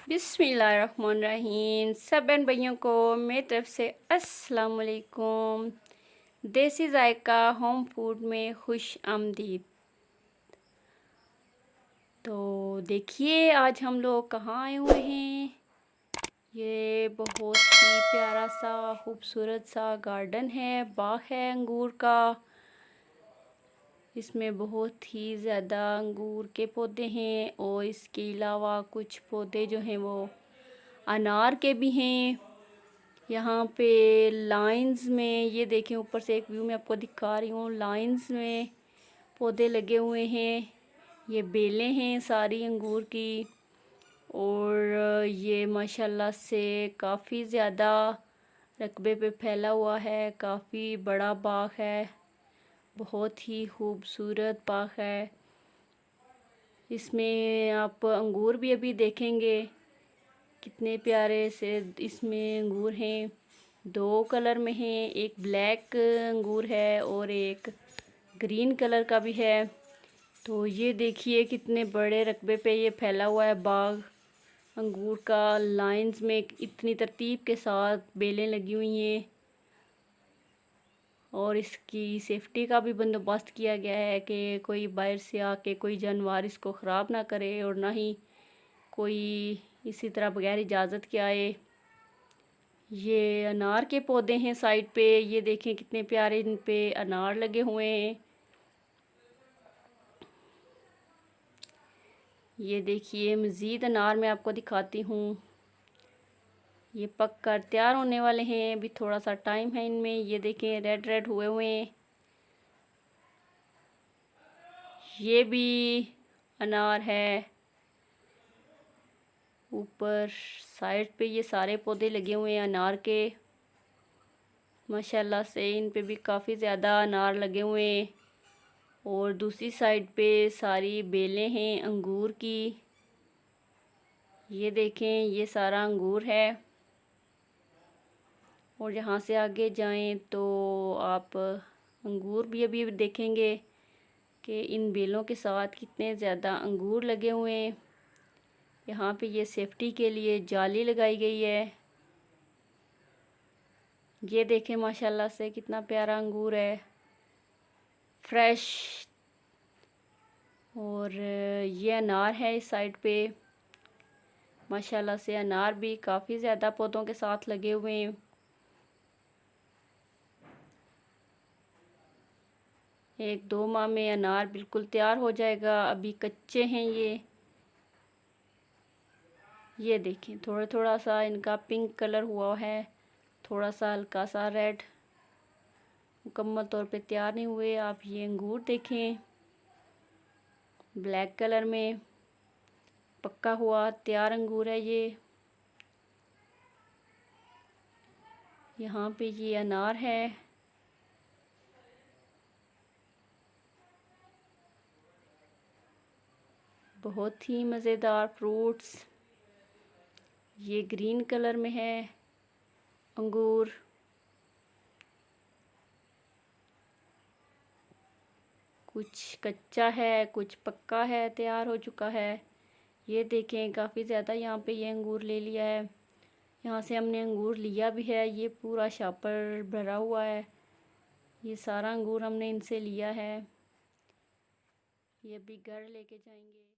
बिस्मिल्लाहिर्रहमानिर्रहीम। सब बहन भाइयों को मेरी तरफ से अस्सलाम वालेकुम। देसी जायका होम फूड में खुश आमदीद। तो देखिए आज हम लोग कहाँ आए हुए हैं। ये बहुत ही प्यारा सा खूबसूरत सा गार्डन है, बाग है अंगूर का। इसमें बहुत ही ज़्यादा अंगूर के पौधे हैं और इसके अलावा कुछ पौधे जो हैं वो अनार के भी हैं। यहाँ पे लाइंस में ये देखें, ऊपर से एक व्यू मैं आपको दिखा रही हूँ। लाइंस में पौधे लगे हुए हैं। ये बेलें हैं सारी अंगूर की और ये माशाल्लाह से काफ़ी ज़्यादा रकबे पे फैला हुआ है। काफ़ी बड़ा बाग है, बहुत ही खूबसूरत बाग है। इसमें आप अंगूर भी अभी देखेंगे कितने प्यारे से इसमें अंगूर हैं। दो कलर में हैं, एक ब्लैक अंगूर है और एक ग्रीन कलर का भी है। तो ये देखिए कितने बड़े रकबे पे ये फैला हुआ है बाग अंगूर का। लाइंस में इतनी तरतीब के साथ बेलें लगी हुई हैं और इसकी सेफ्टी का भी बंदोबस्त किया गया है कि कोई बाहर से आके कोई जानवर इसको ख़राब ना करे और ना ही कोई इसी तरह बगैर इजाज़त के आए। ये अनार के पौधे हैं साइड पे, ये देखें कितने प्यारे इन पे अनार लगे हुए हैं। ये देखिए मज़ीद अनार मैं आपको दिखाती हूँ। ये पक कर तैयार होने वाले हैं, अभी थोड़ा सा टाइम है इनमें। ये देखें रेड रेड हुए हुए हैं। ये भी अनार है। ऊपर साइड पे ये सारे पौधे लगे हुए हैं अनार के। माशाल्लाह से इन पे भी काफ़ी ज़्यादा अनार लगे हुए हैं और दूसरी साइड पे सारी बेलें हैं अंगूर की। ये देखें ये सारा अंगूर है और यहाँ से आगे जाएं तो आप अंगूर भी अभी देखेंगे कि इन बेलों के साथ कितने ज़्यादा अंगूर लगे हुए हैं। यहाँ पे ये सेफ्टी के लिए जाली लगाई गई है। ये देखें माशाल्लाह से कितना प्यारा अंगूर है, फ्रेश। और ये अनार है इस साइड पे। माशाल्लाह से अनार भी काफ़ी ज़्यादा पौधों के साथ लगे हुए हैं। एक दो माह में अनार बिल्कुल तैयार हो जाएगा, अभी कच्चे हैं ये। ये देखें थोड़ा थोड़ा सा इनका पिंक कलर हुआ है, थोड़ा सा हल्का सा रेड। मुकम्मल तौर पे तैयार नहीं हुए। आप ये अंगूर देखें ब्लैक कलर में पक्का हुआ तैयार अंगूर है ये। यहाँ पे ये अनार है। बहुत ही मज़ेदार फ्रूट्स। ये ग्रीन कलर में है अंगूर। कुछ कच्चा है, कुछ पक्का है, तैयार हो चुका है। ये देखें काफ़ी ज़्यादा यहाँ पे ये अंगूर ले लिया है। यहाँ से हमने अंगूर लिया भी है, ये पूरा शापर भरा हुआ है। ये सारा अंगूर हमने इनसे लिया है। ये अभी घर लेके जाएंगे।